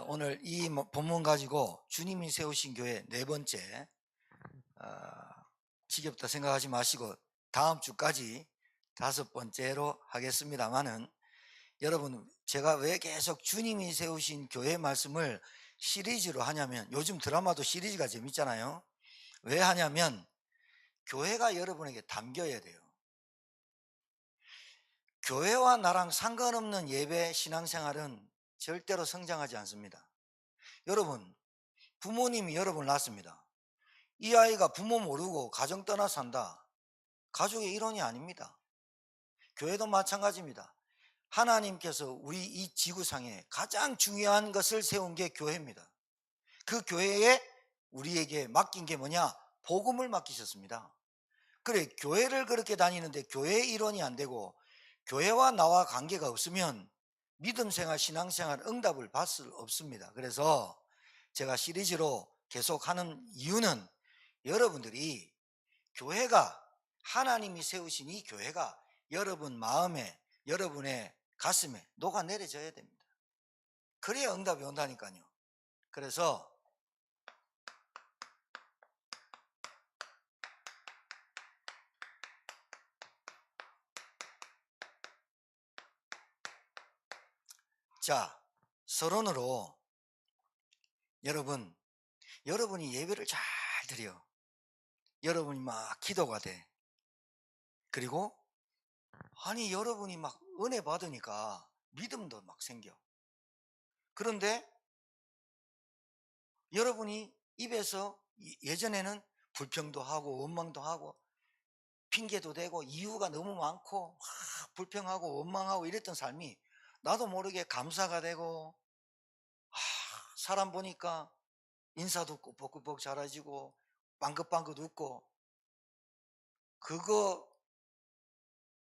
오늘 이 본문 가지고 주님이 세우신 교회 네 번째 어, 지겹다 생각하지 마시고 다음 주까지 다섯 번째로 하겠습니다만은, 여러분, 제가 왜 계속 주님이 세우신 교회 말씀을 시리즈로 하냐면, 요즘 드라마도 시리즈가 재밌잖아요. 왜 하냐면 교회가 여러분에게 담겨야 돼요. 교회와 나랑 상관없는 예배 신앙생활은 절대로 성장하지 않습니다. 여러분, 부모님이 여러분을 낳았습니다. 이 아이가 부모 모르고 가정 떠나 산다. 가족의 일원이 아닙니다. 교회도 마찬가지입니다. 하나님께서 우리 이 지구상에 가장 중요한 것을 세운 게 교회입니다. 그 교회에 우리에게 맡긴 게 뭐냐? 복음을 맡기셨습니다. 그래, 교회를 그렇게 다니는데 교회의 일원이 안 되고 교회와 나와 관계가 없으면 믿음 생활, 신앙 생활 응답을 받을 수 없습니다. 그래서 제가 시리즈로 계속하는 이유는, 여러분들이 교회가, 하나님이 세우신 이 교회가 여러분 마음에, 여러분의 가슴에 녹아내려져야 됩니다. 그래야 응답이 온다니까요. 그래서 자, 서론으로, 여러분이 예배를 잘 드려. 여러분이 막 기도가 돼. 그리고 여러분이 막 은혜 받으니까 믿음도 막 생겨. 그런데 여러분이 입에서 예전에는 불평도 하고 원망도 하고 핑계도 대고 이유가 너무 많고 막 불평하고 원망하고 이랬던 삶이 나도 모르게 감사가 되고, 사람 보니까 인사도 꾸벅꾸벅 잘해지고 빵긋빵긋 웃고. 그거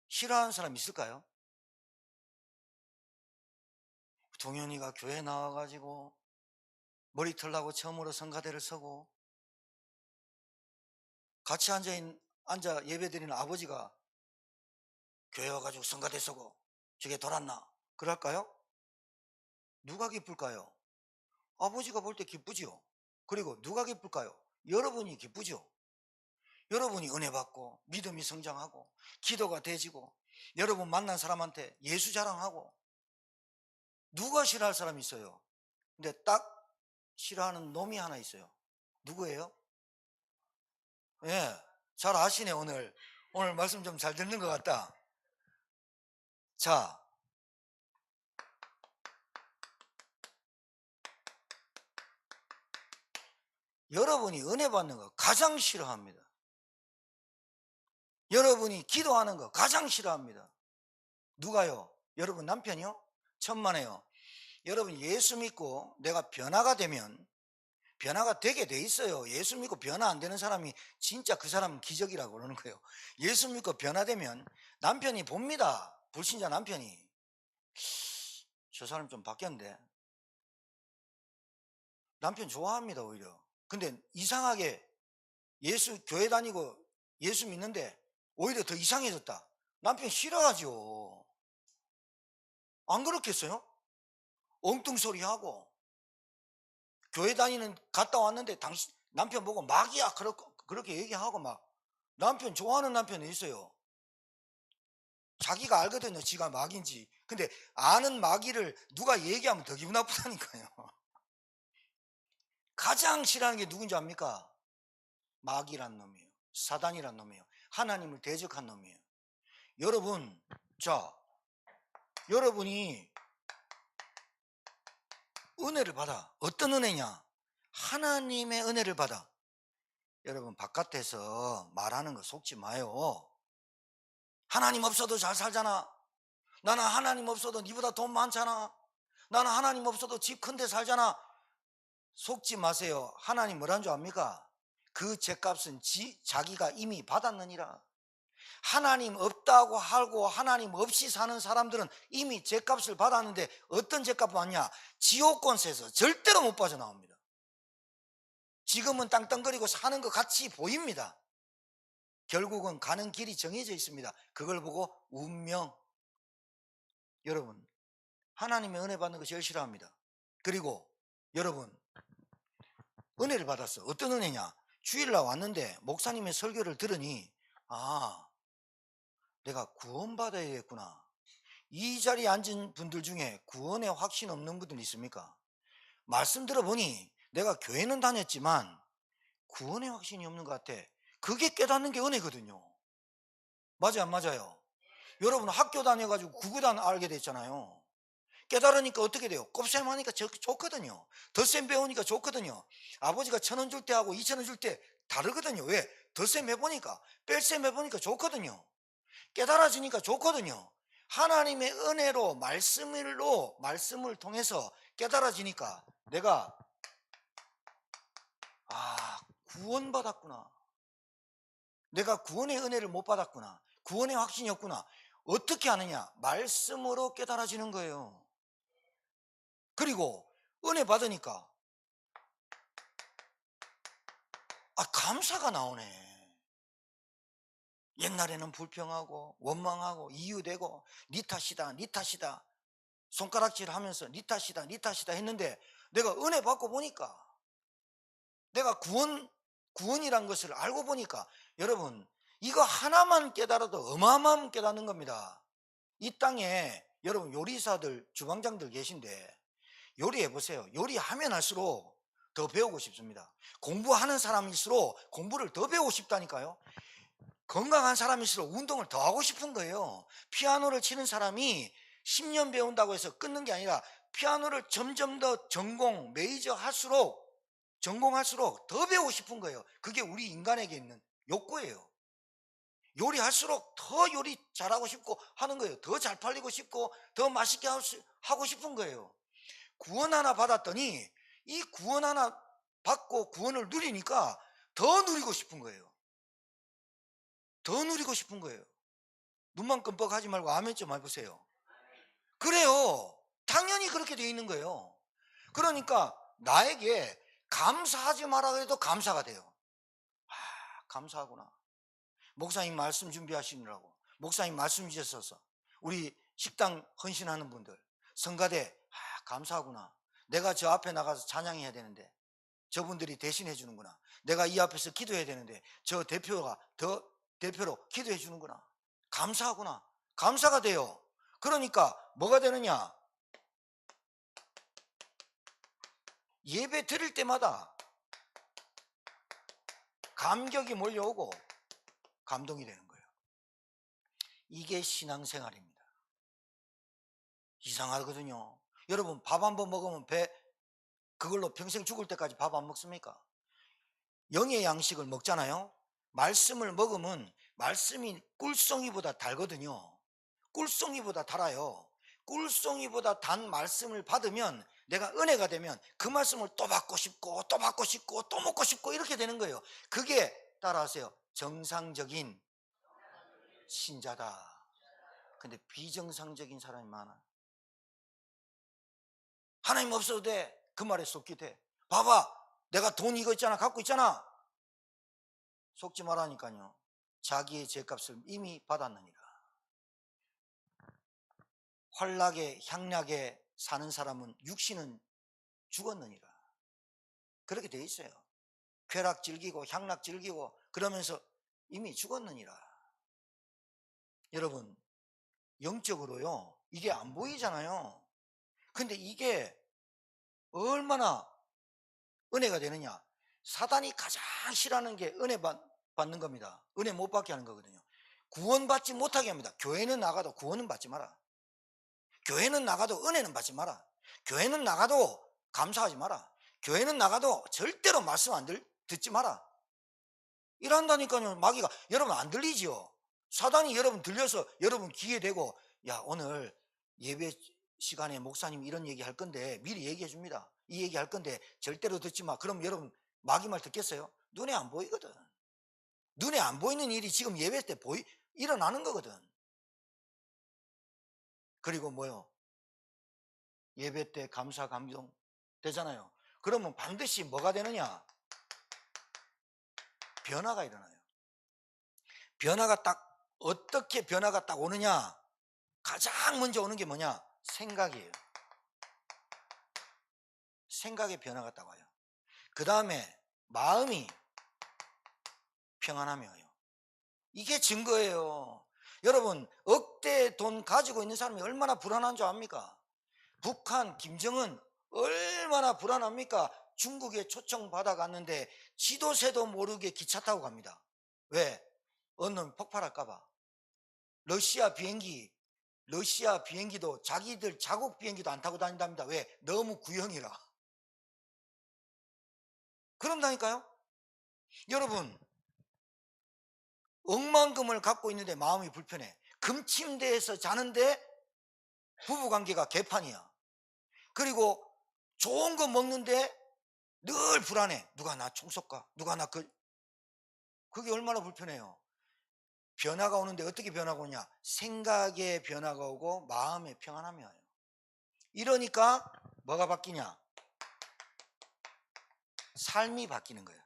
싫어하는 사람 있을까요? 동현이가 교회 나와가지고 머리 털라고 처음으로 성가대를 서고 같이 앉아 예배드리는 아버지가 교회 와가지고 성가대 서고 저게 돌았나? 그럴까요? 누가 기쁠까요? 아버지가 볼 때 기쁘지요. 그리고 누가 기쁠까요? 여러분이 기쁘죠. 여러분이 은혜 받고 믿음이 성장하고 기도가 되지고 여러분 만난 사람한테 예수 자랑하고. 누가 싫어할 사람이 있어요? 근데 딱 싫어하는 놈이 하나 있어요. 누구예요? 예, 잘 아시네. 오늘 말씀 좀 잘 듣는 것 같다. 자, 여러분이 은혜 받는 거 가장 싫어합니다. 여러분이 기도하는 거 가장 싫어합니다. 누가요? 여러분 남편이요? 천만에요. 여러분 예수 믿고 내가 변화가 되면, 변화가 되게 돼 있어요. 예수 믿고 변화 안 되는 사람이 진짜 그 사람은 기적이라고 그러는 거예요. 예수 믿고 변화되면 남편이 봅니다. 불신자 남편이, 저 사람 좀 바뀌었는데. 남편 좋아합니다 오히려. 근데 이상하게 예수 교회 다니고 예수 믿는데 오히려 더 이상해졌다. 남편 싫어하죠. 안 그렇겠어요? 엉뚱소리 하고 교회 다니는 갔다 왔는데 당신 남편 보고 마귀야 그렇게 얘기하고 막. 남편 좋아하는 남편이 있어요. 자기가 알거든요 지가 마귀인지. 근데 아는 마귀를 누가 얘기하면 더 기분 나쁘다니까요. 가장 싫어하는 게 누군지 압니까? 마귀란 놈이에요. 사단이란 놈이에요. 하나님을 대적한 놈이에요. 여러분, 자, 여러분이 은혜를 받아. 어떤 은혜냐? 하나님의 은혜를 받아. 여러분 바깥에서 말하는 거 속지 마요. 하나님 없어도 잘 살잖아. 나는 하나님 없어도 니보다 돈 많잖아. 나는 하나님 없어도 집 큰 데 살잖아. 속지 마세요. 하나님 뭐란 줄 압니까? 그 죄값은 자기가 이미 받았느니라. 하나님 없다고 하고 하나님 없이 사는 사람들은 이미 죄값을 받았는데, 어떤 죄값 받냐? 지옥권세에서 절대로 못 빠져나옵니다. 지금은 땅땅거리고 사는 것 같이 보입니다. 결국은 가는 길이 정해져 있습니다. 그걸 보고 운명. 여러분, 하나님의 은혜 받는 거 제일 싫어합니다. 그리고 여러분, 은혜를 받았어. 어떤 은혜냐? 주일날 왔는데 목사님의 설교를 들으니 아, 내가 구원받아야겠구나. 이 자리에 앉은 분들 중에 구원에 확신 없는 분들 있습니까? 말씀 들어보니 내가 교회는 다녔지만 구원에 확신이 없는 것 같아. 그게 깨닫는 게 은혜거든요. 맞아요, 안 맞아요? 여러분 학교 다녀가지고 구구단 알게 됐잖아요. 깨달으니까 어떻게 돼요? 곱셈하니까 좋거든요. 덧셈 배우니까 좋거든요. 아버지가 1,000원 줄 때 하고 2,000원 줄 때 다르거든요. 왜? 덧셈 해보니까, 뺄셈 해보니까 좋거든요. 깨달아지니까 좋거든요. 하나님의 은혜로 말씀을 통해서 깨달아지니까 내가 구원받았구나. 내가 구원의 은혜를 못 받았구나. 구원의 확신이 없구나. 어떻게 하느냐? 말씀으로 깨달아지는 거예요. 그리고 은혜 받으니까 감사가 나오네. 옛날에는 불평하고 원망하고 이유되고 니 탓이다 니 탓이다 손가락질하면서 니 탓이다 니 탓이다 했는데 내가 은혜 받고 보니까 내가 구원이란 것을 알고 보니까 여러분 이거 하나만 깨달아도 어마어마한 깨닫는 겁니다. 이 땅에 여러분 요리사들 주방장들 계신데 요리해 보세요. 요리하면 할수록 더 배우고 싶습니다. 공부하는 사람일수록 공부를 더 배우고 싶다니까요. 건강한 사람일수록 운동을 더 하고 싶은 거예요. 피아노를 치는 사람이 10년 배운다고 해서 끊는 게 아니라 피아노를 점점 더 전공할수록 더 배우고 싶은 거예요. 그게 우리 인간에게 있는 욕구예요. 요리할수록 더 요리 잘하고 싶고 하는 거예요. 더 잘 팔리고 싶고 더 맛있게 하고 싶은 거예요. 구원 하나 받았더니 이 구원 하나 받고 구원을 누리니까 더 누리고 싶은 거예요. 더 누리고 싶은 거예요. 눈만 끔뻑하지 말고 아멘 좀 해보세요. 그래요. 당연히 그렇게 돼 있는 거예요. 그러니까 나에게 감사하지 마라 해도 감사가 돼요. 감사하구나. 목사님 말씀 준비하시느라고 목사님 말씀 주셔서 우리 식당 헌신하는 분들 성가대 감사하구나. 내가 저 앞에 나가서 찬양해야 되는데 저분들이 대신해 주는구나. 내가 이 앞에서 기도해야 되는데 저 대표로 기도해 주는구나. 감사하구나. 감사가 돼요. 그러니까 뭐가 되느냐? 예배 드릴 때마다 감격이 몰려오고 감동이 되는 거예요. 이게 신앙생활입니다. 이상하거든요. 여러분 밥 한 번 먹으면 그걸로 평생 죽을 때까지 밥 안 먹습니까? 영의 양식을 먹잖아요. 말씀을 먹으면 말씀이 꿀송이보다 달거든요. 꿀송이보다 달아요. 꿀송이보다 단 말씀을 받으면 내가 은혜가 되면 그 말씀을 또 받고 싶고 또 받고 싶고 또 먹고 싶고 이렇게 되는 거예요. 그게 따라하세요. 정상적인 신자다. 근데 비정상적인 사람이 많아. 하나님 없어도 돼. 그 말에 속기 돼. 봐봐. 내가 돈 이거 있잖아. 갖고 있잖아. 속지 말라니까요. 자기의 죄값을 이미 받았느니라. 환락에 향락에 사는 사람은 육신은 죽었느니라. 그렇게 돼 있어요. 쾌락 즐기고 향락 즐기고 그러면서 이미 죽었느니라. 여러분 영적으로요 이게 안 보이잖아요. 근데 이게 얼마나 은혜가 되느냐. 사단이 가장 싫어하는 게 은혜 받는 겁니다. 은혜 못 받게 하는 거거든요. 구원받지 못하게 합니다. 교회는 나가도 구원은 받지 마라. 교회는 나가도 은혜는 받지 마라. 교회는 나가도 감사하지 마라. 교회는 나가도 절대로 말씀 듣지 마라. 이런다니까요. 마귀가. 여러분 안 들리지요? 사단이 여러분 들려서 여러분 귀에 대고 야 오늘 예배 시간에 목사님 이런 얘기 할 건데 미리 얘기해 줍니다. 이 얘기 할 건데 절대로 듣지 마. 그럼 여러분 마귀 말 듣겠어요? 눈에 안 보이거든. 눈에 안 보이는 일이 지금 예배 때 일어나는 거거든. 그리고 뭐요? 예배 때 감사 감동 되잖아요. 그러면 반드시 뭐가 되느냐? 변화가 일어나요. 변화가 딱 어떻게 변화가 딱 오느냐? 가장 먼저 오는 게 뭐냐? 생각이에요. 생각의 변화가 딱 와요. 그 다음에 마음이 평안하며요. 이게 증거예요. 여러분, 억대 돈 가지고 있는 사람이 얼마나 불안한 줄 압니까? 북한 김정은 얼마나 불안합니까? 중국에 초청받아 갔는데 지도새도 모르게 기차 타고 갑니다. 왜? 어느 놈 폭발할까봐. 러시아 비행기도 자기들 자국 비행기도 안 타고 다닌답니다. 왜? 너무 구형이라. 그런다니까요. 여러분, 억만금을 갖고 있는데 마음이 불편해. 금침대에서 자는데 부부관계가 개판이야. 그리고 좋은 거 먹는데 늘 불안해. 누가 나 총 쏠까? 누가 나 그게 얼마나 불편해요. 변화가 오는데 어떻게 변화가 오냐? 생각의 변화가 오고 마음의 평안함이 와요. 이러니까 뭐가 바뀌냐? 삶이 바뀌는 거예요.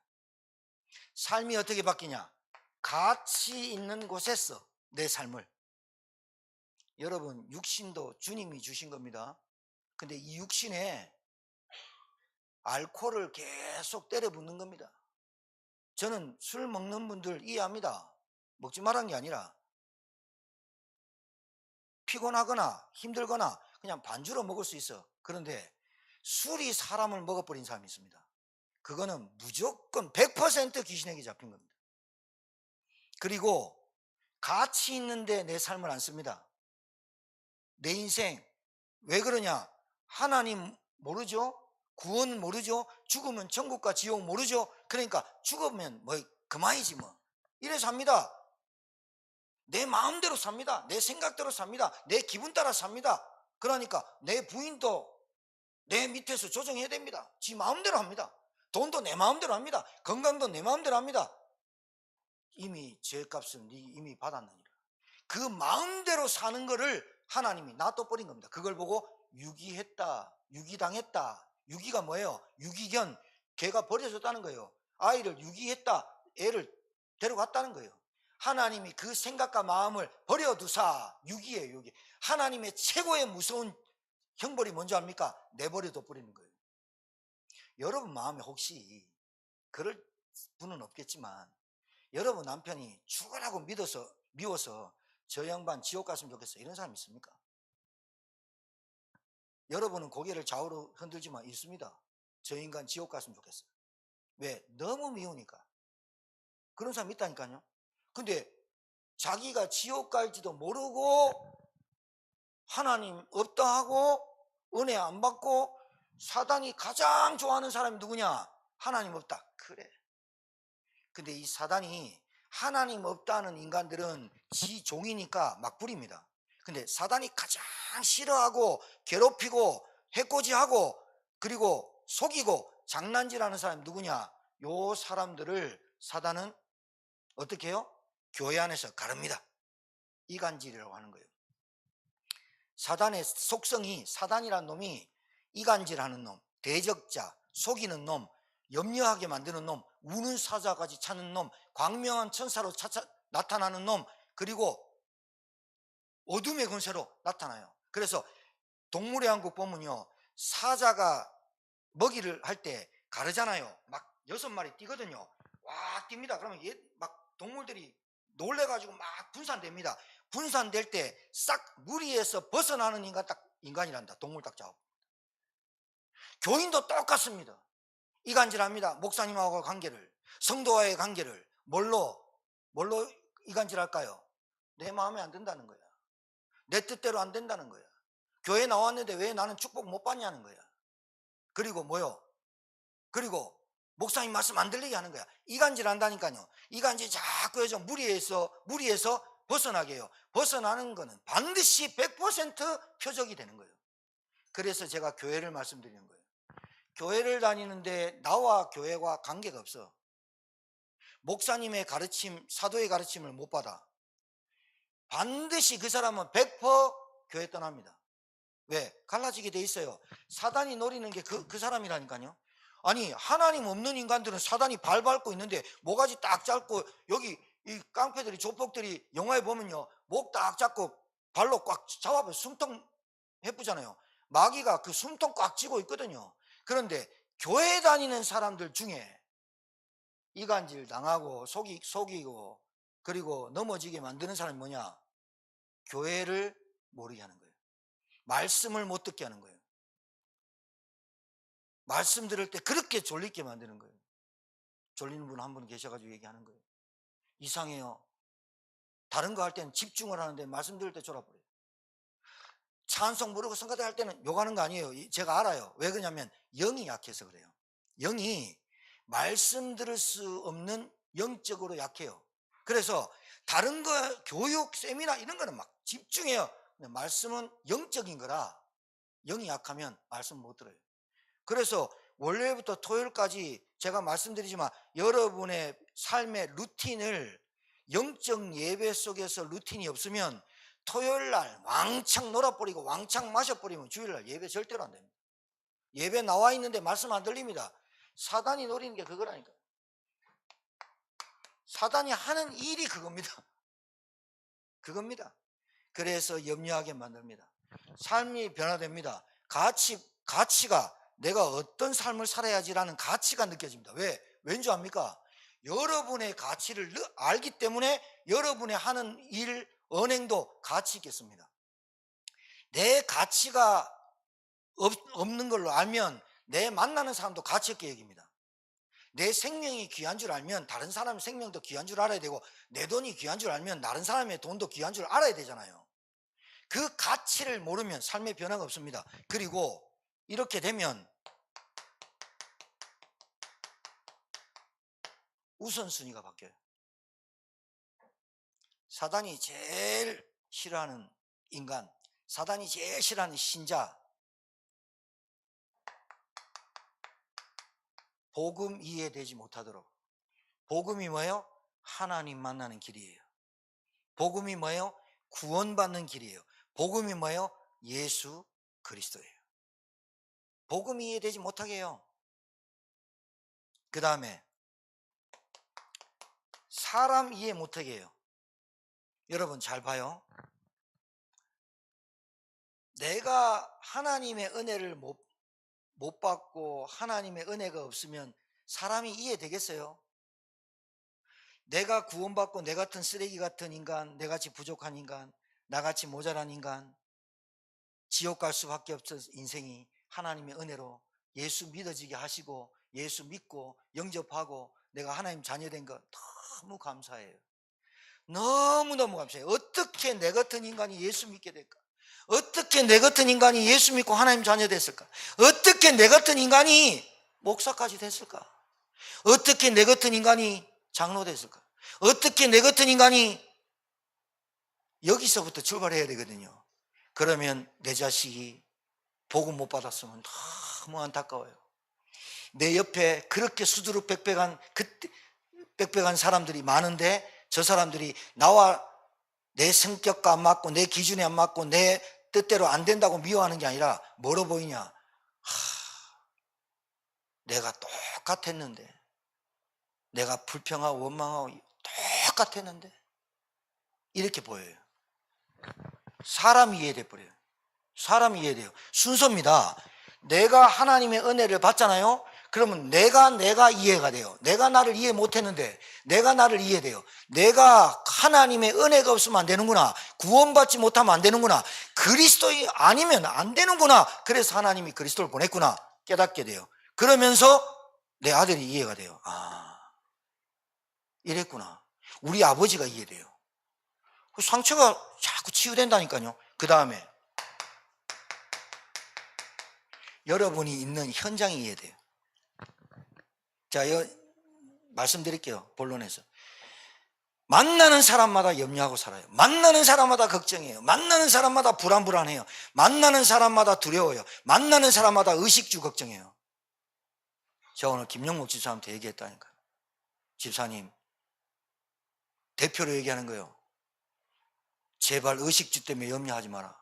삶이 어떻게 바뀌냐? 가치 있는 곳에서 내 삶을. 여러분, 육신도 주님이 주신 겁니다. 근데 이 육신에 알코올을 계속 때려 붓는 겁니다. 저는 술 먹는 분들 이해합니다. 먹지 말란 게 아니라 피곤하거나 힘들거나 그냥 반주로 먹을 수 있어. 그런데 술이 사람을 먹어버린 사람이 있습니다. 그거는 무조건 100% 귀신에게 잡힌 겁니다. 그리고 가치 있는데 내 삶을 안 씁니다. 내 인생 왜 그러냐? 하나님 모르죠? 구원 모르죠? 죽으면 천국과 지옥 모르죠? 그러니까 죽으면 뭐 그만이지 뭐. 이래 삽니다. 내 마음대로 삽니다. 내 생각대로 삽니다. 내 기분 따라 삽니다. 그러니까 내 부인도 내 밑에서 조정해야 됩니다. 지 마음대로 합니다. 돈도 내 마음대로 합니다. 건강도 내 마음대로 합니다. 이미 죄값은 이미 받았느니라. 그 마음대로 사는 거를 하나님이 놔둬버린 겁니다. 그걸 보고 유기했다, 유기당했다. 유기가 뭐예요? 유기견, 개가 버려졌다는 거예요. 아이를 유기했다, 애를 데려갔다는 거예요. 하나님이 그 생각과 마음을 버려두사. 유기예요. 유기. 하나님의 최고의 무서운 형벌이 뭔지 압니까? 내버려 둬버리는 거예요. 여러분 마음에 혹시 그럴 분은 없겠지만 여러분 남편이 죽으라고 미워서 저 양반 지옥 갔으면 좋겠어, 이런 사람 있습니까? 여러분은 고개를 좌우로 흔들지만 있습니다. 저 인간 지옥 갔으면 좋겠어요. 왜? 너무 미우니까. 그런 사람 있다니까요. 근데 자기가 지옥 갈지도 모르고 하나님 없다 하고 은혜 안 받고 사단이 가장 좋아하는 사람이 누구냐? 하나님 없다. 그래. 근데 이 사단이 하나님 없다는 인간들은 지 종이니까 막 부립니다. 근데 사단이 가장 싫어하고 괴롭히고 해코지하고 그리고 속이고 장난질하는 사람이 누구냐? 요 사람들을 사단은 어떻게 해요? 교회 안에서 가릅니다. 이간질이라고 하는 거예요. 사단의 속성이, 사단이라는 놈이 이간질하는 놈, 대적자, 속이는 놈, 염려하게 만드는 놈, 우는 사자까지 찾는 놈, 광명한 천사로 나타나는 놈, 그리고 어둠의 권세로 나타나요. 그래서 동물의 왕국 보면요, 사자가 먹이를 할 때 가르잖아요. 막 6마리 뛰거든요. 와, 뜁니다. 그러면 막 동물들이 놀래가지고 막 분산됩니다. 분산될 때 싹 무리에서 벗어나는 인간이란다. 동물 딱 잡고. 교인도 똑같습니다. 이간질합니다. 목사님하고 관계를, 성도와의 관계를 뭘로 이간질할까요? 내 마음에 안 든다는 거야. 내 뜻대로 안 된다는 거야. 교회 나왔는데 왜 나는 축복 못 받냐는 거야. 그리고 뭐요? 그리고 목사님 말씀 안 들리게 하는 거야. 이간질 한다니까요. 이간질 자꾸 해서 무리에서 벗어나게 해요. 벗어나는 거는 반드시 100% 표적이 되는 거예요. 그래서 제가 교회를 말씀드리는 거예요. 교회를 다니는데 나와 교회와 관계가 없어. 목사님의 가르침, 사도의 가르침을 못 받아. 반드시 그 사람은 100% 교회 떠납니다. 왜? 갈라지게 돼 있어요. 사단이 노리는 게 그 사람이라니까요. 아니, 하나님 없는 인간들은 사단이 발 밟고 있는데 모가지 딱 잡고, 여기 이 깡패들이, 조폭들이 영화에 보면요, 목 딱 잡고 발로 꽉 잡아서 숨통 해쁘잖아요. 마귀가 그 숨통 꽉 쥐고 있거든요. 그런데 교회 다니는 사람들 중에 이간질 당하고 속이고 그리고 넘어지게 만드는 사람이 뭐냐? 교회를 모르게 하는 거예요. 말씀을 못 듣게 하는 거예요. 말씀 들을 때 그렇게 졸리게 만드는 거예요. 졸리는 분 한 분 계셔가지고 얘기하는 거예요. 이상해요. 다른 거 할 때는 집중을 하는데 말씀 들을 때 졸아버려요. 찬송 부르고 성가대 할 때는 욕하는 거 아니에요. 제가 알아요. 왜 그러냐면 영이 약해서 그래요. 영이 말씀 들을 수 없는 영적으로 약해요. 그래서 다른 거 교육 세미나 이런 거는 막 집중해요. 근데 말씀은 영적인 거라 영이 약하면 말씀 못 들어요. 그래서 월요일부터 토요일까지 제가 말씀드리지만 여러분의 삶의 루틴을 영적 예배 속에서 루틴이 없으면 토요일날 왕창 놀아버리고 왕창 마셔버리면 주일날 예배 절대로 안 됩니다. 예배 나와 있는데 말씀 안 들립니다. 사단이 노리는 게 그거라니까. 사단이 하는 일이 그겁니다. 그겁니다. 그래서 염려하게 만듭니다. 삶이 변화됩니다. 가치가 내가 어떤 삶을 살아야지라는 가치가 느껴집니다. 왜? 왠지 압니까? 여러분의 가치를 알기 때문에 여러분의 하는 일, 언행도 가치 있겠습니다. 내 가치가 없는 걸로 알면 내 만나는 사람도 가치 없게 여깁니다. 내 생명이 귀한 줄 알면 다른 사람의 생명도 귀한 줄 알아야 되고 내 돈이 귀한 줄 알면 다른 사람의 돈도 귀한 줄 알아야 되잖아요. 그 가치를 모르면 삶의 변화가 없습니다. 그리고 이렇게 되면 우선순위가 바뀌어요. 사단이 제일 싫어하는 인간, 사단이 제일 싫어하는 신자, 복음 이해되지 못하도록. 복음이 뭐예요? 하나님 만나는 길이에요. 복음이 뭐예요? 구원받는 길이에요. 복음이 뭐예요? 예수 그리스도예요. 복음이 이해되지 못하게 해요. 그 다음에 사람 이해 못하게 해요. 여러분 잘 봐요. 내가 하나님의 은혜를 못 받고 하나님의 은혜가 없으면 사람이 이해되겠어요? 내가 구원받고 내 같은 쓰레기 같은 인간, 내같이 부족한 인간, 나같이 모자란 인간, 지옥 갈 수밖에 없어 인생이 하나님의 은혜로 예수 믿어지게 하시고 예수 믿고 영접하고 내가 하나님 자녀된 거 너무 감사해요. 너무너무 감사해요. 어떻게 내 같은 인간이 예수 믿게 될까? 어떻게 내 같은 인간이 예수 믿고 하나님 자녀 됐을까? 어떻게 내 같은 인간이 목사까지 됐을까? 어떻게 내 같은 인간이 장로 됐을까? 어떻게 내 같은 인간이 여기서부터 출발해야 되거든요. 그러면 내 자식이 복음 못 받았으면 너무 안타까워요. 내 옆에 그렇게 수두룩 빽빽한 사람들이 많은데 저 사람들이 나와 내 성격과 안 맞고 내 기준에 안 맞고 내 뜻대로 안 된다고 미워하는 게 아니라 뭐로 보이냐? 내가 똑같았는데, 내가 불평하고 원망하고 똑같았는데 이렇게 보여요. 사람이 이해돼 버려요. 사람이 이해돼요. 순서입니다. 내가 하나님의 은혜를 받잖아요. 그러면 내가 이해가 돼요. 내가 나를 이해 못했는데 내가 나를 이해돼요. 내가 하나님의 은혜가 없으면 안 되는구나. 구원받지 못하면 안 되는구나. 그리스도이 아니면 안 되는구나. 그래서 하나님이 그리스도를 보냈구나 깨닫게 돼요. 그러면서 내 아들이 이해가 돼요. 이랬구나. 우리 아버지가 이해돼요. 그 상처가 자꾸 치유된다니까요. 그 다음에 여러분이 있는 현장이 이해돼요. 자, 말씀드릴게요. 본론에서. 만나는 사람마다 염려하고 살아요. 만나는 사람마다 걱정해요. 만나는 사람마다 불안해요. 만나는 사람마다 두려워요. 만나는 사람마다 의식주 걱정해요. 제가 오늘 김영목 집사님한테 얘기했다니까요. 집사님, 대표로 얘기하는 거예요. 제발 의식주 때문에 염려하지 마라.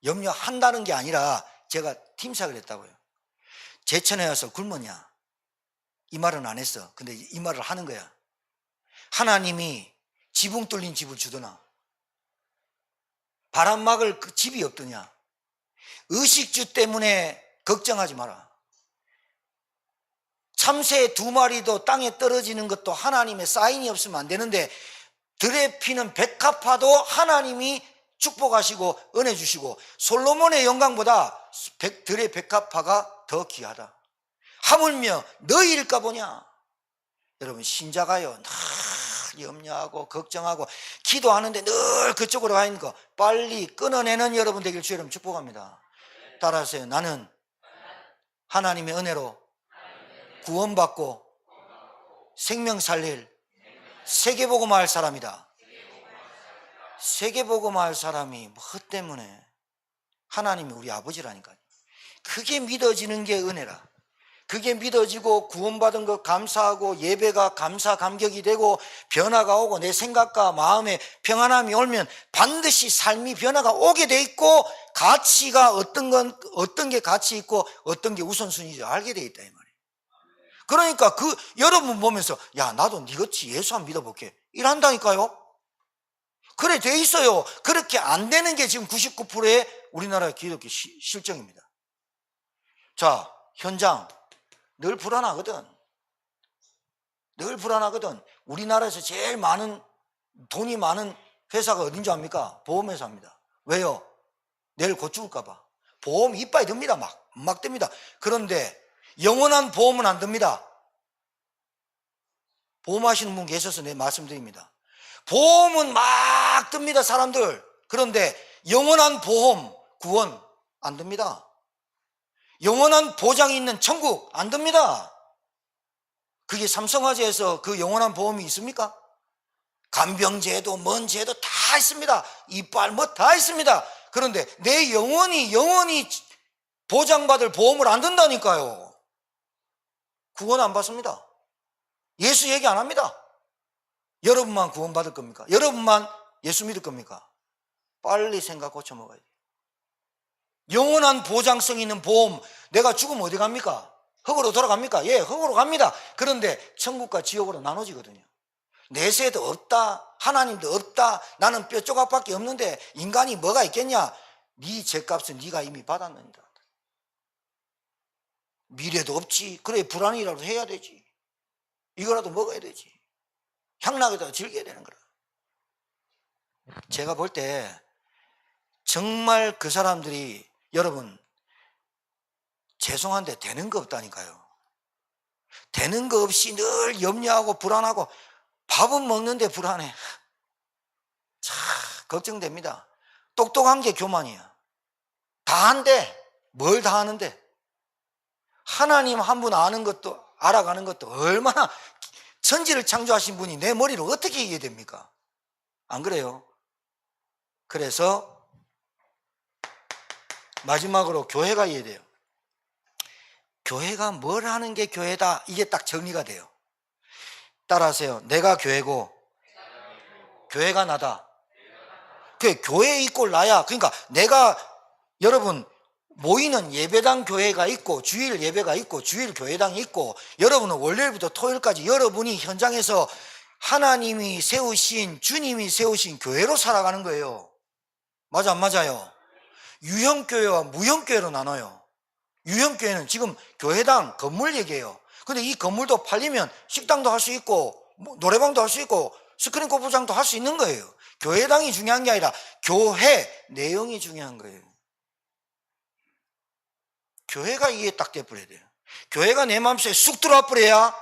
염려한다는 게 아니라 제가 팀사를 했다고요. 제천에 와서 굶었냐? 이 말은 안 했어. 근데 이 말을 하는 거야. 하나님이 지붕 뚫린 집을 주더나? 바람 막을 그 집이 없더냐? 의식주 때문에 걱정하지 마라. 참새 2마리도 땅에 떨어지는 것도 하나님의 사인이 없으면 안 되는데 들에 피는 백합화도 하나님이 축복하시고 은혜 주시고 솔로몬의 영광보다 들의 백합화가 더 귀하다. 하물며 너희일까 보냐. 여러분, 신자가요 늘 염려하고 걱정하고 기도하는데 늘 그쪽으로 가 있는 거 빨리 끊어내는 여러분 되길 주의 이름 축복합니다. 따라하세요. 나는 하나님의 은혜로 구원받고 생명 살릴 세계복음화할 사람이다. 세계복음화할 사람이 뭐 때문에? 하나님이 우리 아버지라니까요. 그게 믿어지는 게 은혜라. 그게 믿어지고 구원받은 것 감사하고 예배가 감사 감격이 되고 변화가 오고 내 생각과 마음에 평안함이 오면 반드시 삶이 변화가 오게 돼 있고 가치가 어떤 게 가치 있고 어떤 게 우선순위인지 알게 돼 있다 이 말이에요. 그러니까 여러분 보면서 야 나도 니같이 예수 한번 믿어볼게 이란다니까요. 그래 돼 있어요. 그렇게 안 되는 게 지금 99%의 우리나라 기독교 실정입니다. 자, 현장 늘 불안하거든. 늘 불안하거든. 우리나라에서 제일 많은 돈이 많은 회사가 어딘지 압니까? 보험회사입니다. 왜요? 내일 곧 죽을까 봐. 보험 이빨이 듭니다. 막 듭니다. 그런데 영원한 보험은 안 듭니다. 보험하시는 분 계셔서 내 말씀드립니다. 보험은 막 듭니다, 사람들. 그런데 영원한 보험, 구원 안 듭니다. 영원한 보장이 있는 천국 안 듭니다. 그게 삼성화재에서 그 영원한 보험이 있습니까? 간병제도 뭔제도 다 있습니다. 이빨 뭐 다 있습니다. 그런데 내 영원히 보장받을 보험을 안 든다니까요. 구원 안 받습니다. 예수 얘기 안 합니다. 여러분만 구원받을 겁니까? 여러분만 예수 믿을 겁니까? 빨리 생각 고쳐 먹어야 돼요. 영원한 보장성 있는 보험, 내가 죽으면 어디 갑니까? 흙으로 돌아갑니까? 예, 흙으로 갑니다. 그런데 천국과 지옥으로 나눠지거든요. 내세도 없다, 하나님도 없다, 나는 뼈 조각밖에 없는데 인간이 뭐가 있겠냐? 네 죄값은 네가 이미 받았는다. 미래도 없지. 그래 불안이라도 해야 되지. 이거라도 먹어야 되지. 향락에다가 즐겨야 되는 거라. 제가 볼 때 정말 그 사람들이 여러분 죄송한데 되는 거 없다니까요. 되는 거 없이 늘 염려하고 불안하고 밥은 먹는데 불안해. 참 걱정됩니다. 똑똑한 게 교만이야. 다 한대. 뭘 다 하는데? 하나님 한 분 아는 것도 알아가는 것도 얼마나 천지를 창조하신 분이 내 머리를 어떻게 이해됩니까? 안 그래요? 그래서 마지막으로 교회가 이해돼요. 교회가 뭘 하는 게 교회다. 이게 딱 정리가 돼요. 따라하세요. 내가 교회고 교회가 나다. 그 교회에 있고 나야. 그러니까 내가 여러분 모이는 예배당 교회가 있고 주일 예배가 있고 주일 교회당이 있고 여러분은 월요일부터 토요일까지 여러분이 현장에서 하나님이 세우신 주님이 세우신 교회로 살아가는 거예요. 맞아 안 맞아요? 유형교회와 무형교회로 나눠요. 유형교회는 지금 교회당 건물 얘기해요. 근데 이 건물도 팔리면 식당도 할 수 있고 노래방도 할 수 있고 스크린 골프장도 할 수 있는 거예요. 교회당이 중요한 게 아니라 교회 내용이 중요한 거예요. 교회가 이해 딱 돼버려야 돼요. 교회가 내 마음속에 쑥 들어와 버려야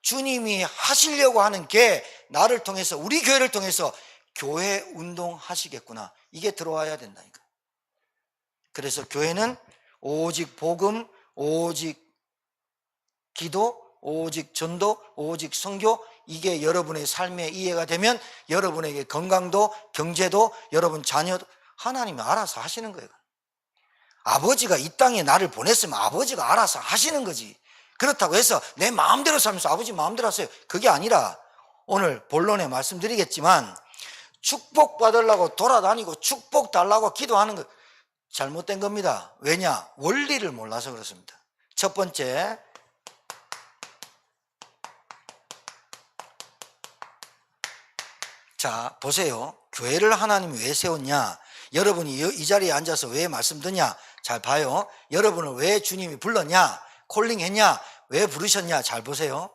주님이 하시려고 하는 게 나를 통해서 우리 교회를 통해서 교회 운동 하시겠구나. 이게 들어와야 된다니까. 그래서 교회는 오직 복음, 오직 기도, 오직 전도, 오직 선교, 이게 여러분의 삶의 이해가 되면 여러분에게 건강도 경제도 여러분 자녀도 하나님이 알아서 하시는 거예요. 아버지가 이 땅에 나를 보냈으면 아버지가 알아서 하시는 거지. 그렇다고 해서 내 마음대로 살면서 아버지 마음대로 하세요. 그게 아니라 오늘 본론에 말씀드리겠지만 축복 받으려고 돌아다니고 축복 달라고 기도하는 거 잘못된 겁니다. 왜냐? 원리를 몰라서 그렇습니다. 첫 번째, 자 보세요. 교회를 하나님이 왜 세웠냐? 여러분이 이 자리에 앉아서 왜 말씀 듣냐? 잘 봐요. 여러분을 왜 주님이 불렀냐? 콜링했냐? 왜 부르셨냐? 잘 보세요.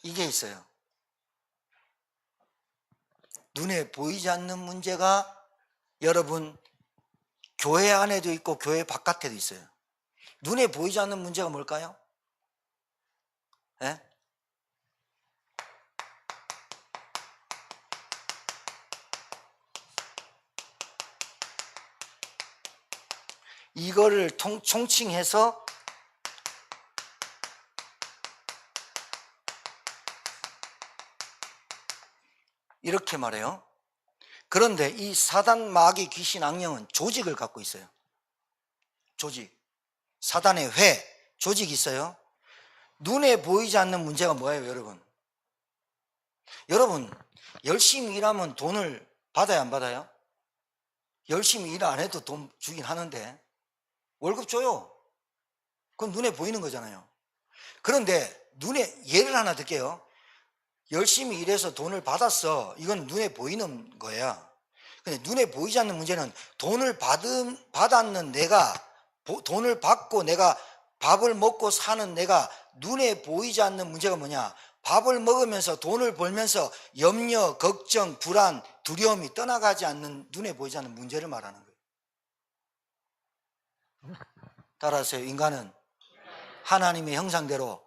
이게 있어요. 눈에 보이지 않는 문제가 여러분 교회 안에도 있고 교회 바깥에도 있어요. 눈에 보이지 않는 문제가 뭘까요? 예? 이거를 총칭해서 이렇게 말해요. 그런데 이 사단, 마귀, 귀신, 악령은 조직을 갖고 있어요. 조직. 사단의 회, 조직이 있어요. 눈에 보이지 않는 문제가 뭐예요, 여러분? 여러분, 열심히 일하면 돈을 받아야 안 받아요? 열심히 일 안 해도 돈 주긴 하는데 월급 줘요. 그건 눈에 보이는 거잖아요. 그런데 눈에, 예를 하나 들게요. 열심히 일해서 돈을 받았어. 이건 눈에 보이는 거야. 근데 눈에 보이지 않는 문제는 돈을 받았는 내가, 돈을 받고 내가 밥을 먹고 사는 내가 눈에 보이지 않는 문제가 뭐냐? 밥을 먹으면서 돈을 벌면서 염려, 걱정, 불안, 두려움이 떠나가지 않는 눈에 보이지 않는 문제를 말하는 거예요. 따라하세요. 인간은 하나님의 형상대로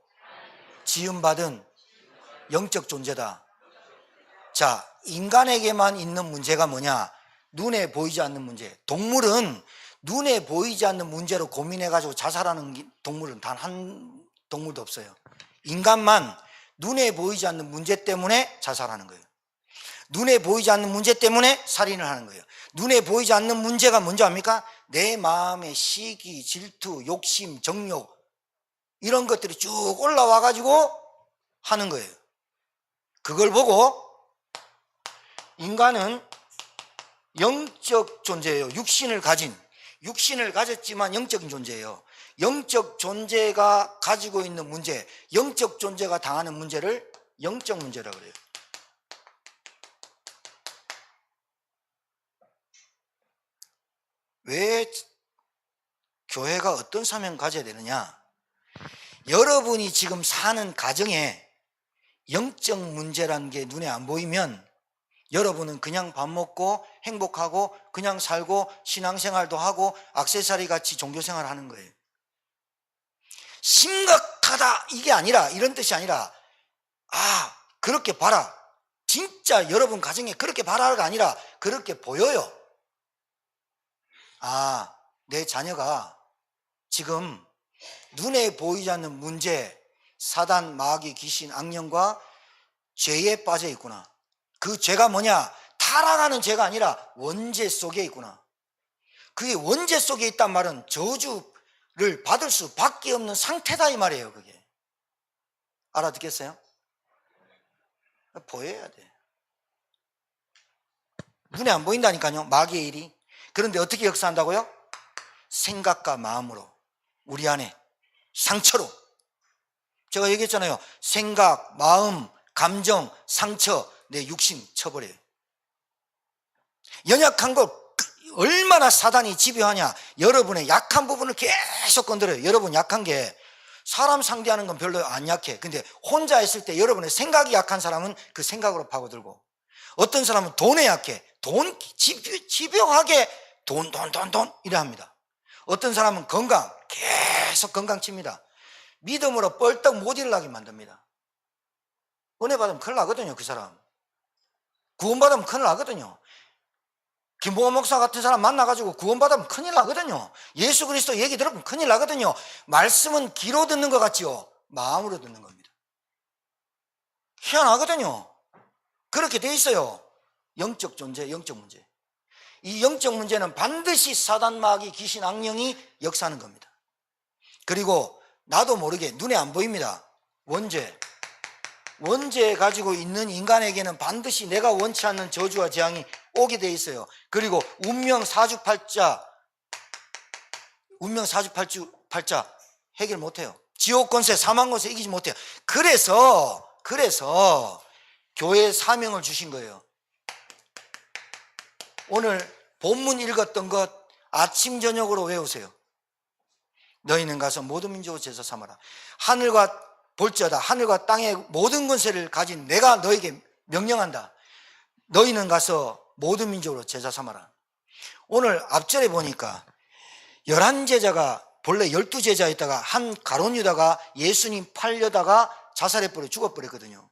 지음받은 영적 존재다. 자, 인간에게만 있는 문제가 뭐냐? 눈에 보이지 않는 문제. 동물은 눈에 보이지 않는 문제로 고민해가지고 자살하는 동물은 단 한 동물도 없어요. 인간만 눈에 보이지 않는 문제 때문에 자살하는 거예요. 눈에 보이지 않는 문제 때문에 살인을 하는 거예요. 눈에 보이지 않는 문제가 뭔지 압니까? 내 마음의 시기, 질투, 욕심, 정욕 이런 것들이 쭉 올라와가지고 하는 거예요. 그걸 보고 인간은 영적 존재예요. 육신을 가졌지만 영적인 존재예요. 영적 존재가 가지고 있는 문제, 영적 존재가 당하는 문제를 영적 문제라고 그래요. 왜 교회가 어떤 사명을 가져야 되느냐? 여러분이 지금 사는 가정에 영적 문제라는 게 눈에 안 보이면 여러분은 그냥 밥 먹고 행복하고 그냥 살고 신앙생활도 하고 액세서리 같이 종교생활을 하는 거예요. 심각하다 이게 아니라, 이런 뜻이 아니라 그렇게 봐라, 진짜 여러분 가정에 그렇게 봐라가 아니라 그렇게 보여요. 내 자녀가 지금 눈에 보이지 않는 문제, 사단, 마귀, 귀신, 악령과 죄에 빠져 있구나. 그 죄가 뭐냐? 타락하는 죄가 아니라 원죄 속에 있구나. 그게 원죄 속에 있단 말은 저주를 받을 수밖에 없는 상태다 이 말이에요. 그게 알아듣겠어요? 보여야 돼. 눈에 안 보인다니까요, 마귀의 일이. 그런데 어떻게 역사한다고요? 생각과 마음으로, 우리 안에 상처로. 제가 얘기했잖아요. 생각, 마음, 감정, 상처, 내 육신 쳐버려요. 연약한 걸 얼마나 사단이 집요하냐? 여러분의 약한 부분을 계속 건드려요. 여러분 약한 게, 사람 상대하는 건 별로 안 약해. 근데 혼자 있을 때 여러분의 생각이 약한 사람은 그 생각으로 파고들고, 어떤 사람은 돈에 약해. 집요하게 돈 이래 합니다. 어떤 사람은 건강, 계속 건강 칩니다. 믿음으로 뻘떡 못 일어나게 만듭니다. 은혜 받으면 큰일 나거든요. 그 사람 구원받으면 큰일 나거든요. 김보호 목사 같은 사람 만나가지고 구원받으면 큰일 나거든요. 예수 그리스도 얘기 들으면 큰일 나거든요. 말씀은 귀로 듣는 것 같지요? 마음으로 듣는 겁니다. 희한하거든요. 그렇게 돼 있어요. 영적 존재, 영적 문제. 이 영적 문제는 반드시 사단, 마귀, 귀신, 악령이 역사하는 겁니다. 그리고 나도 모르게 눈에 안 보입니다. 원죄 가지고 있는 인간에게는 반드시 내가 원치 않는 저주와 재앙이 오게 돼 있어요. 그리고 운명 사주팔자 해결 못해요. 지옥 권세, 사망 권세 이기지 못해요. 그래서 교회에 사명을 주신 거예요. 오늘 본문 읽었던 것 아침 저녁으로 외우세요. 너희는 가서 모든 민족을 제사 삼아라. 하늘과 볼지어다 하늘과 땅의 모든 권세를 가진 내가 너에게 명령한다. 너희는 가서 모든 민족으로 제사 삼아라. 오늘 앞절에 보니까 11제자가 본래 12제자였다가 한 가룟 유다가 예수님 팔려다가 자살해버려 죽어버렸거든요.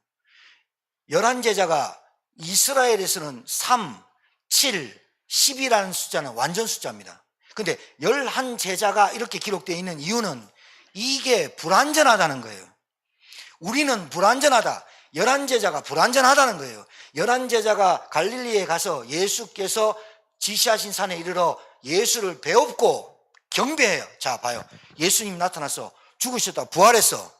11제자가 이스라엘에서는 3, 7, 10이라는 숫자는 완전 숫자입니다. 근데 11제자가 이렇게 기록되어 있는 이유는 이게 불완전하다는 거예요. 우리는 불완전하다. 11제자가 불완전하다는 거예요. 11제자가 갈릴리에 가서 예수께서 지시하신 산에 이르러 예수를 배웁고 경배해요. 자, 봐요. 예수님 나타나서 죽으셨다 부활했어.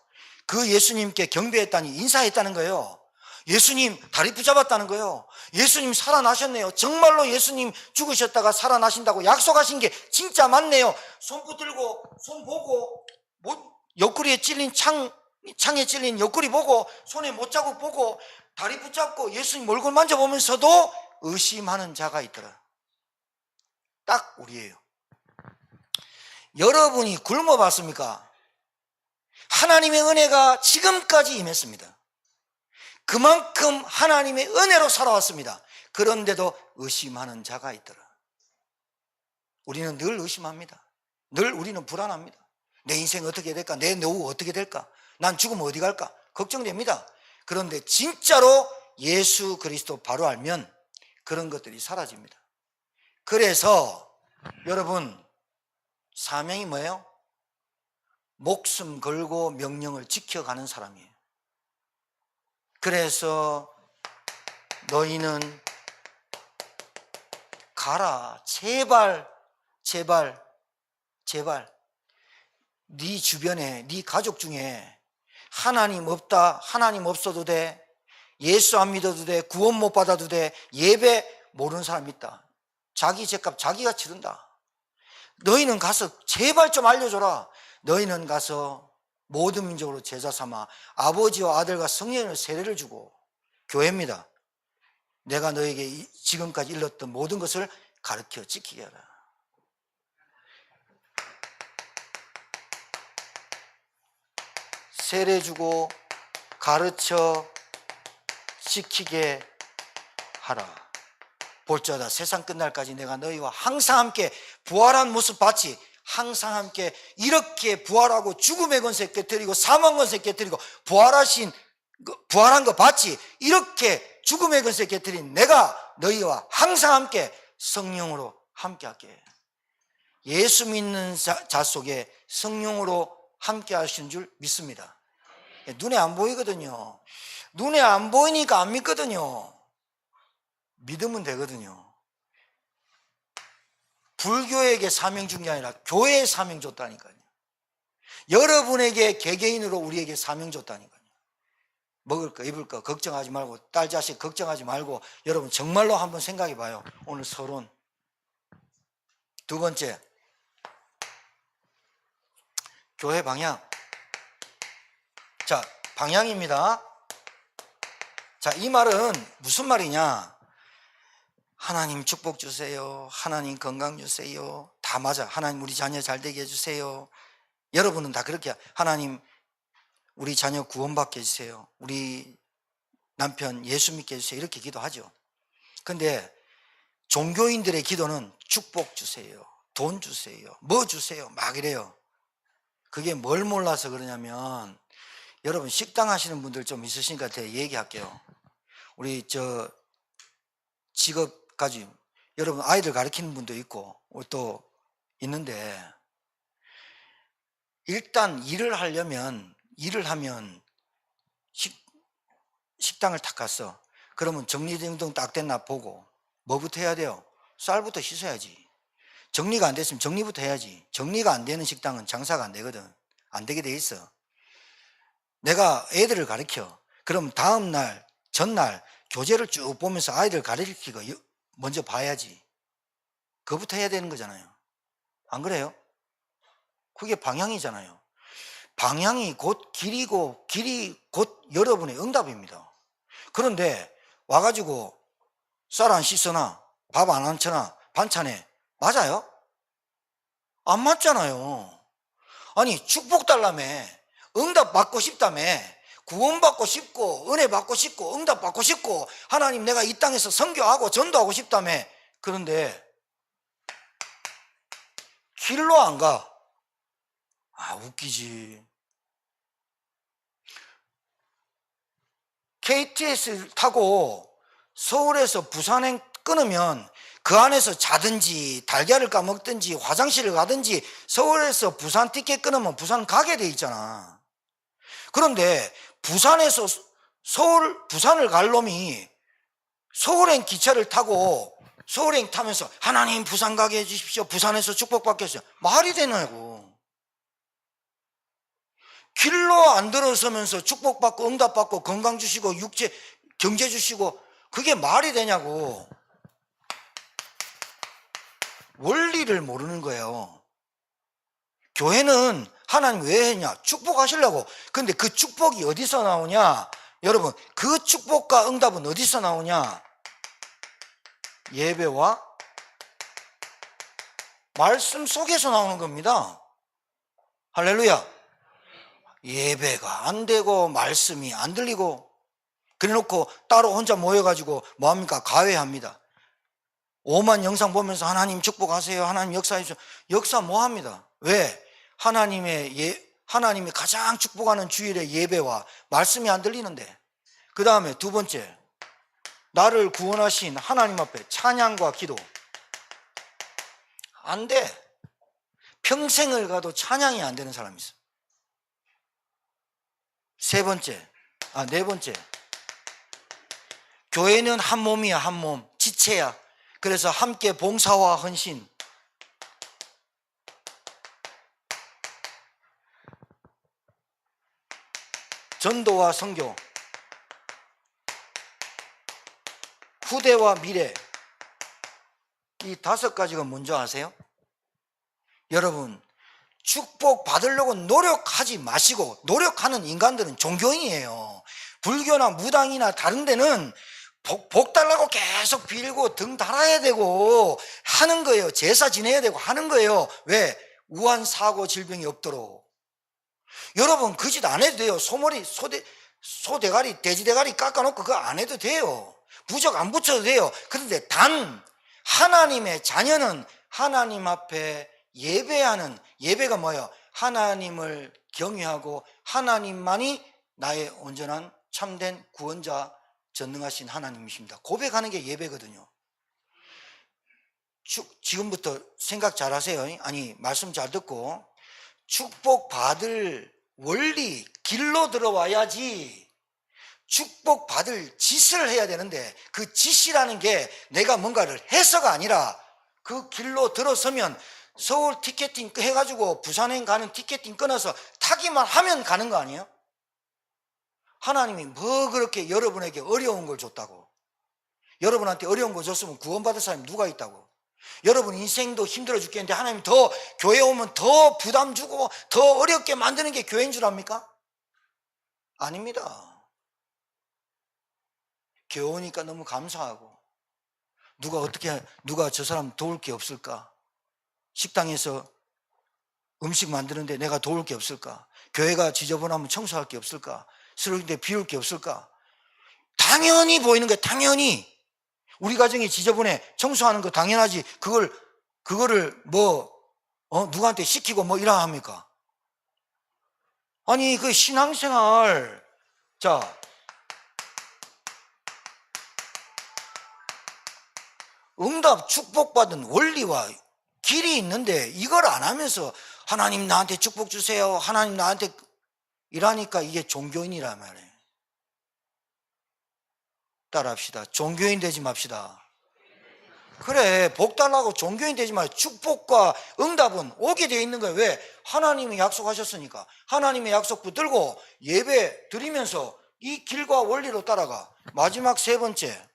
그 예수님께 경배했다니 인사했다는 거예요. 예수님 다리 붙잡았다는 거예요. 예수님 살아나셨네요. 정말로 예수님 죽으셨다가 살아나신다고 약속하신 게 진짜 맞네요. 손 붙들고 손 보고 옆구리에 찔린 창에 찔린 옆구리 보고 손에 못자국 보고 다리 붙잡고 예수님 얼굴 만져보면서도 의심하는 자가 있더라. 딱 우리예요. 여러분이 굶어봤습니까? 하나님의 은혜가 지금까지 임했습니다. 그만큼 하나님의 은혜로 살아왔습니다. 그런데도 의심하는 자가 있더라. 우리는 늘 의심합니다. 늘 우리는 불안합니다. 내 인생 어떻게 될까? 내 노후 어떻게 될까? 난 죽으면 어디 갈까? 걱정됩니다. 그런데 진짜로 예수 그리스도 바로 알면 그런 것들이 사라집니다. 그래서 여러분 사명이 뭐예요? 목숨 걸고 명령을 지켜가는 사람이에요. 그래서 너희는 가라. 제발 네 주변에 네 가족 중에 하나님 없다, 하나님 없어도 돼, 예수 안 믿어도 돼, 구원 못 받아도 돼, 예배 모르는 사람 있다. 자기 죄값 자기가 치른다. 너희는 가서 제발 좀 알려줘라. 너희는 가서 모든 민족으로 제자 삼아 아버지와 아들과 성령의 세례를 주고, 교회입니다. 내가 너에게 지금까지 일렀던 모든 것을 가르쳐 지키게 하라. 세례 주고 가르쳐 지키게 하라. 볼지어다 세상 끝날까지 내가 너희와 항상 함께 부활한 모습 봤지? 항상 함께 이렇게 부활하고 죽음의 권세 깨뜨리고 사망 권세 깨뜨리고 부활한 거 봤지? 이렇게 죽음의 권세 깨뜨린 내가 너희와 항상 함께 성령으로 함께 할게. 예수 믿는 자 속에 성령으로 함께 하시는 줄 믿습니다. 눈에 안 보이거든요. 눈에 안 보이니까 안 믿거든요. 믿으면 되거든요. 불교에게 사명 준 게 아니라 교회에 사명 줬다니까요. 여러분에게 개개인으로 우리에게 사명 줬다니까요. 먹을 거 입을 거 걱정하지 말고, 딸 자식 걱정하지 말고, 여러분 정말로 한번 생각해 봐요. 오늘 서론. 두 번째, 교회 방향. 자, 방향입니다. 자, 이 말은 무슨 말이냐? 하나님 축복 주세요. 하나님 건강 주세요. 다 맞아. 하나님 우리 자녀 잘 되게 해주세요. 여러분은 다 그렇게, 하나님 우리 자녀 구원받게 해주세요. 우리 남편 예수 믿게 해주세요. 이렇게 기도하죠. 근데 종교인들의 기도는 축복 주세요, 돈 주세요, 뭐 주세요, 막 이래요. 그게 뭘 몰라서 그러냐면, 여러분 식당 하시는 분들 좀 있으시니까 제가 얘기할게요. 우리 직업 가지고 여러분 아이들 가르치는 분도 있고 또 있는데, 일단 일을 하면 식당을 딱 갔어. 그러면 정리정돈 딱 됐나 보고 뭐부터 해야 돼요? 쌀부터 씻어야지. 정리가 안 됐으면 정리부터 해야지. 정리가 안 되는 식당은 장사가 안 되거든. 안 되게 돼 있어. 내가 애들을 가르쳐. 그럼 다음 날 전날 교재를 쭉 보면서 아이들 가르치고 먼저 봐야지. 그거부터 해야 되는 거잖아요. 안 그래요? 그게 방향이잖아요. 방향이 곧 길이고 길이 곧 여러분의 응답입니다. 그런데 와가지고 쌀 안 씻어놔. 밥 안 한처나 반찬에 맞아요? 안 맞잖아요. 아니 축복 달라며, 응답 받고 싶다며, 구원 받고 싶고 은혜 받고 싶고 응답 받고 싶고 하나님 내가 이 땅에서 선교하고 전도하고 싶다며. 그런데 길로 안 가. 아, 웃기지. KTX를 타고 서울에서 부산행 끊으면 그 안에서 자든지 달걀을 까먹든지 화장실을 가든지 서울에서 부산 티켓 끊으면 부산 가게 돼 있잖아. 그런데 부산에서 부산을 갈 놈이 서울행 기차를 타고 서울행 타면서 하나님 부산 가게 해주십시오, 부산에서 축복받게 해주십시오, 말이 되냐고. 길로 안 들어서면서 축복받고 응답받고 건강 주시고 육체 경제 주시고 그게 말이 되냐고. 원리를 모르는 거예요. 교회는 하나님 왜 했냐? 축복하시려고. 근데 그 축복이 어디서 나오냐? 여러분, 그 축복과 응답은 어디서 나오냐? 예배와 말씀 속에서 나오는 겁니다. 할렐루야. 예배가 안 되고 말씀이 안 들리고 그래놓고 따로 혼자 모여가지고 뭐합니까? 가회합니다. 5만 영상 보면서 하나님 축복하세요, 하나님 역사해주세요. 역사 뭐합니다? 왜? 하나님이 가장 축복하는 주일의 예배와 말씀이 안 들리는데. 그 다음에 두 번째, 나를 구원하신 하나님 앞에 찬양과 기도 안 돼. 평생을 가도 찬양이 안 되는 사람이 있어. 네 번째, 교회는 한 몸이야, 한 몸, 지체야. 그래서 함께 봉사와 헌신, 전도와 선교, 후대와 미래, 이 5가지가 뭔지 아세요? 여러분, 축복 받으려고 노력하지 마시고, 노력하는 인간들은 종교인이에요. 불교나 무당이나 다른 데는 복 달라고 계속 빌고 등 달아야 되고 하는 거예요. 제사 지내야 되고 하는 거예요. 왜? 우한, 사고, 질병이 없도록. 여러분, 그 짓 안 해도 돼요. 소대가리, 돼지대가리 깎아놓고 그거 안 해도 돼요. 부적 안 붙여도 돼요. 그런데 단 하나님의 자녀는 하나님 앞에 예배하는, 예배가 뭐예요? 하나님을 경외하고 하나님만이 나의 온전한 참된 구원자, 전능하신 하나님이십니다. 고백하는 게 예배거든요. 지금부터 생각 잘 하세요. 아니, 말씀 잘 듣고. 축복받을 원리, 길로 들어와야지 축복받을 짓을 해야 되는데, 그 짓이라는 게 내가 뭔가를 해서가 아니라 그 길로 들어서면 서울 티켓팅 해가지고 부산행 가는 티켓팅 끊어서 타기만 하면 가는 거 아니에요? 하나님이 뭐 그렇게 여러분에게 어려운 걸 줬다고? 여러분한테 어려운 거 줬으면 구원받을 사람이 누가 있다고? 여러분 인생도 힘들어 죽겠는데 하나님 더 교회 오면 더 부담 주고 더 어렵게 만드는 게 교회인 줄 압니까? 아닙니다. 교회 오니까 너무 감사하고, 누가 저 사람 도울 게 없을까? 식당에서 음식 만드는데 내가 도울 게 없을까? 교회가 지저분하면 청소할 게 없을까? 쓰러진데 비울 게 없을까? 당연히 보이는 거예요. 당연히. 우리 가정이 지저분해, 청소하는 거 당연하지. 그거를 누구한테 시키고 뭐 이라 합니까? 아니, 그 신앙생활, 자, 응답 축복받은 원리와 길이 있는데 이걸 안 하면서 하나님 나한테 축복 주세요, 하나님 나한테 이라니까 이게 종교인이란 말이에요. 따라합시다. 종교인 되지 맙시다. 그래, 복 달라고 종교인 되지 마요. 축복과 응답은 오게 되어 있는 거예요. 왜? 하나님이 약속하셨으니까. 하나님의 약속 붙들고 예배 드리면서 이 길과 원리로 따라가. 마지막 세 번째,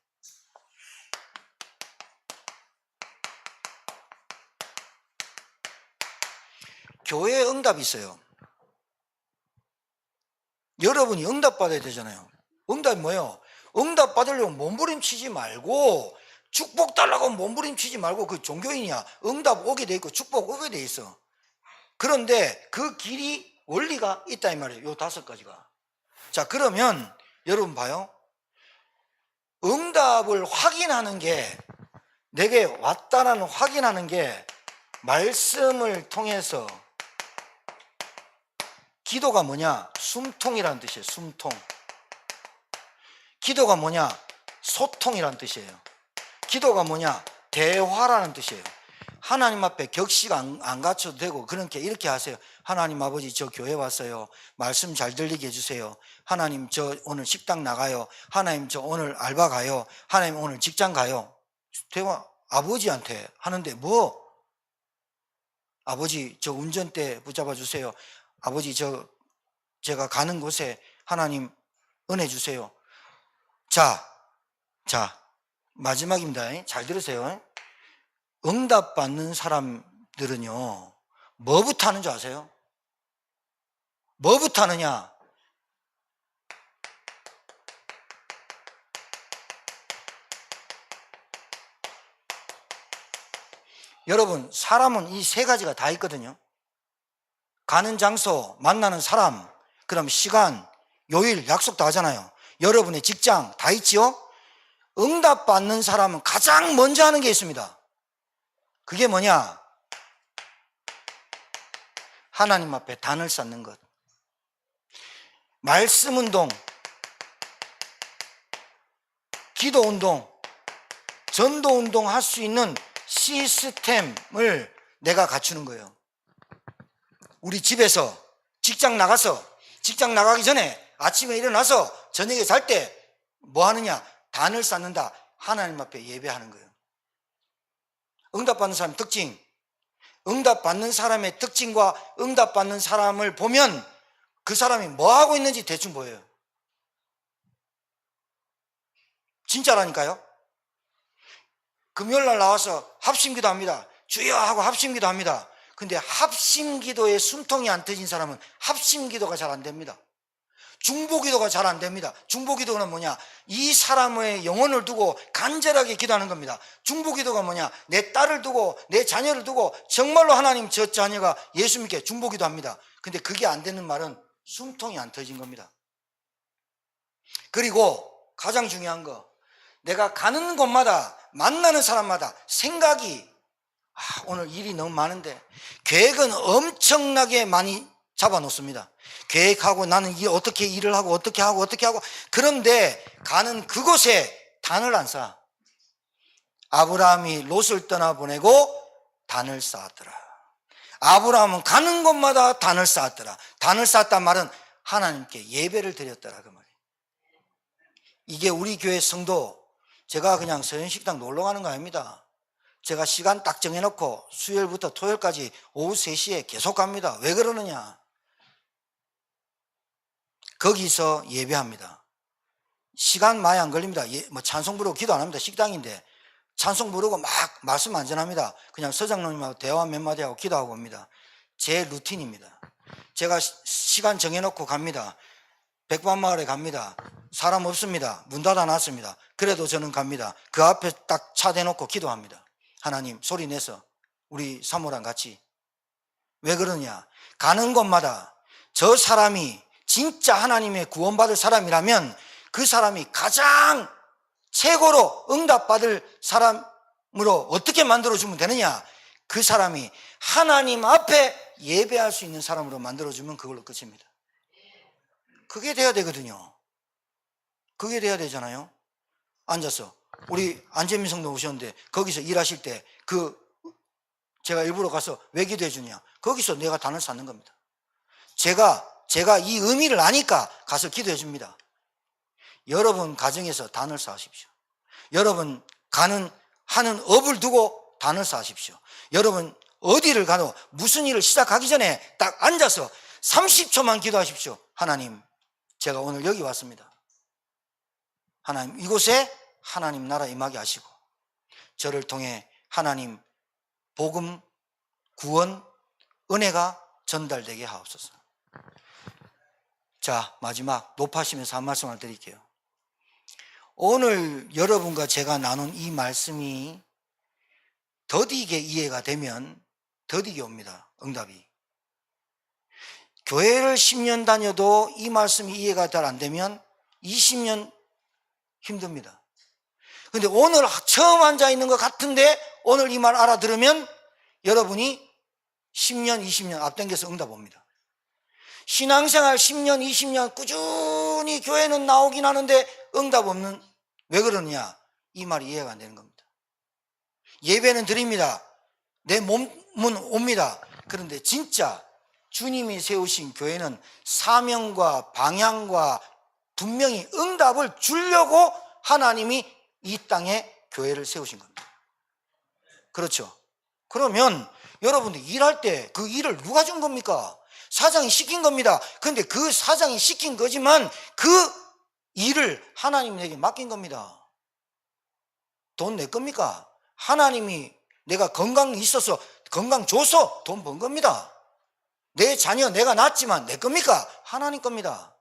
교회에 응답이 있어요. 여러분이 응답 받아야 되잖아요. 응답이 뭐예요? 응답 받으려면 몸부림치지 말고 축복 달라고 몸부림치지 말고 그 종교인이야. 응답 오게 돼 있고 축복 오게 돼 있어. 그런데 그 길이 원리가 있다 이 말이에요. 요 5가지가. 자, 그러면 여러분 봐요. 응답을 확인하는 게, 내게 왔다라는 확인하는 게 말씀을 통해서, 기도가 뭐냐? 숨통이라는 뜻이에요. 숨통. 기도가 뭐냐? 소통이라는 뜻이에요. 기도가 뭐냐? 대화라는 뜻이에요. 하나님 앞에 격식 안 갖춰도 되고, 그렇게 이렇게 하세요. 하나님 아버지, 저 교회 왔어요. 말씀 잘 들리게 해주세요. 하나님, 저 오늘 식당 나가요. 하나님, 저 오늘 알바 가요. 하나님, 오늘 직장 가요. 대화 아버지한테 하는데 뭐? 아버지, 저 운전대 붙잡아 주세요. 아버지, 제가 가는 곳에 하나님 은혜 주세요. 자, 마지막입니다. 잘 들으세요. 응답 받는 사람들은요, 뭐부터 하는 줄 아세요? 뭐부터 하느냐? 여러분, 사람은 이 3가지가 다 있거든요. 가는 장소, 만나는 사람, 그럼 시간, 요일, 약속도 하잖아요. 여러분의 직장 다 있지요? 응답 받는 사람은 가장 먼저 하는 게 있습니다. 그게 뭐냐? 하나님 앞에 단을 쌓는 것. 말씀 운동, 기도 운동, 전도 운동 할 수 있는 시스템을 내가 갖추는 거예요. 우리 집에서 직장 나가기 전에 아침에 일어나서 저녁에 잘 때 뭐 하느냐? 단을 쌓는다. 하나님 앞에 예배하는 거예요. 응답받는 사람의 특징, 응답받는 사람의 특징과 응답받는 사람을 보면 그 사람이 뭐 하고 있는지 대충 보여요. 진짜라니까요. 금요일날 나와서 합심기도 합니다. 주여 하고 합심기도 합니다. 근데 합심기도에 숨통이 안 터진 사람은 합심기도가 잘 안 됩니다. 중보기도가 잘 안 됩니다. 중보기도는 뭐냐? 이 사람의 영혼을 두고 간절하게 기도하는 겁니다. 중보기도가 뭐냐? 내 딸을 두고 내 자녀를 두고 정말로 하나님, 저 자녀가 예수 믿게 중보기도합니다. 근데 그게 안 되는 말은 숨통이 안 터진 겁니다. 그리고 가장 중요한 거, 내가 가는 곳마다 만나는 사람마다 생각이, 오늘 일이 너무 많은데, 계획은 엄청나게 많이 잡아놓습니다. 계획하고 나는 어떻게 일을 하고 어떻게 하고 그런데 가는 그곳에 단을 안 쌓아. 아브라함이 롯을 떠나보내고 단을 쌓았더라. 아브라함은 가는 곳마다 단을 쌓았더라. 단을 쌓았단 말은 하나님께 예배를 드렸더라, 그 말이에요. 이게 우리 교회 성도, 제가 그냥 서현식당 놀러 가는 거 아닙니다. 제가 시간 딱 정해놓고 수요일부터 토요일까지 오후 3시에 계속 갑니다. 왜 그러느냐? 거기서 예배합니다. 시간 많이 안 걸립니다. 뭐 찬송 부르고 기도 안 합니다. 식당인데 찬송 부르고 막 말씀 안 전합니다. 그냥 서장로님하고 대화 몇 마디 하고 기도하고 옵니다. 제 루틴입니다. 제가 시간 정해놓고 갑니다. 백반마을에 갑니다. 사람 없습니다. 문 닫아놨습니다. 그래도 저는 갑니다. 그 앞에 딱 차 대놓고 기도합니다. 하나님, 소리 내서 우리 사모랑 같이. 왜 그러냐? 가는 곳마다 저 사람이 진짜 하나님의 구원받을 사람이라면 그 사람이 가장 최고로 응답받을 사람으로 어떻게 만들어주면 되느냐? 그 사람이 하나님 앞에 예배할 수 있는 사람으로 만들어주면 그걸로 끝입니다. 그게 돼야 되거든요. 그게 돼야 되잖아요. 앉아서 우리 안재민 성도 오셨는데 거기서 일하실 때 제가 일부러 가서 왜 기도해 주냐? 거기서 내가 단을 쌓는 겁니다. 제가 이 의미를 아니까 가서 기도해 줍니다. 여러분 가정에서 단을 쌓으십시오. 여러분 하는 업을 두고 단을 쌓으십시오. 여러분 어디를 가도 무슨 일을 시작하기 전에 딱 앉아서 30초만 기도하십시오. 하나님, 제가 오늘 여기 왔습니다. 하나님, 이곳에 하나님 나라 임하게 하시고 저를 통해 하나님 복음, 구원, 은혜가 전달되게 하옵소서. 자, 마지막 높아시면서 한 말씀을 드릴게요. 오늘 여러분과 제가 나눈 이 말씀이 더디게 이해가 되면 더디게 옵니다. 응답이. 교회를 10년 다녀도 이 말씀이 이해가 잘 안 되면 20년 힘듭니다. 근데 오늘 처음 앉아 있는 것 같은데 오늘 이 말 알아들으면 여러분이 10년, 20년 앞당겨서 응답 옵니다. 신앙생활 10년, 20년 꾸준히 교회는 나오긴 하는데 응답 없는, 왜 그러느냐? 이 말이 이해가 안 되는 겁니다. 예배는 드립니다. 내 몸은 옵니다. 그런데 진짜 주님이 세우신 교회는 사명과 방향과 분명히 응답을 주려고 하나님이 이 땅에 교회를 세우신 겁니다. 그렇죠? 그러면 여러분들 일할 때 그 일을 누가 준 겁니까? 사장이 시킨 겁니다. 그런데 그 사장이 시킨 거지만 그 일을 하나님에게 맡긴 겁니다. 돈 낼 겁니까? 하나님이 내가 건강 있어서 건강 줘서 돈 번 겁니다. 내 자녀 내가 낳았지만 내 겁니까? 하나님 겁니다.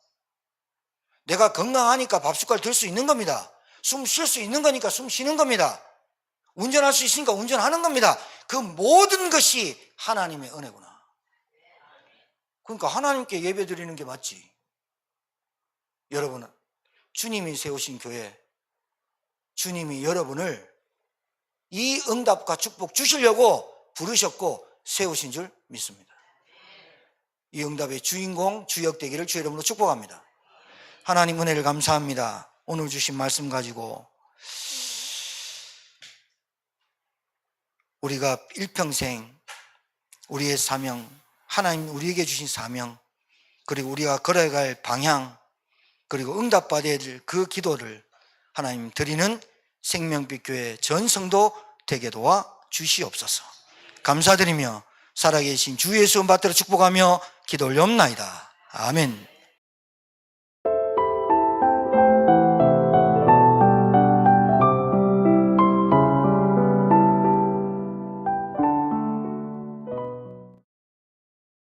내가 건강하니까 밥숟갈 들 수 있는 겁니다. 숨 쉴 수 있는 거니까 숨 쉬는 겁니다. 운전할 수 있으니까 운전하는 겁니다. 그 모든 것이 하나님의 은혜구나. 그러니까 하나님께 예배 드리는 게 맞지. 여러분은 주님이 세우신 교회, 주님이 여러분을 이 응답과 축복 주시려고 부르셨고 세우신 줄 믿습니다. 이 응답의 주인공, 주역 되기를 주의 이름으로 축복합니다. 하나님 은혜를 감사합니다. 오늘 주신 말씀 가지고 우리가 일평생 우리의 사명, 하나님 우리에게 주신 사명, 그리고 우리가 걸어갈 방향, 그리고 응답받아야 될 그 기도를 하나님 드리는 생명빛 교회 전 성도 되게 도와 주시옵소서. 감사드리며 살아계신 주 예수 받들어 축복하며 기도 올려옵나이다. 아멘.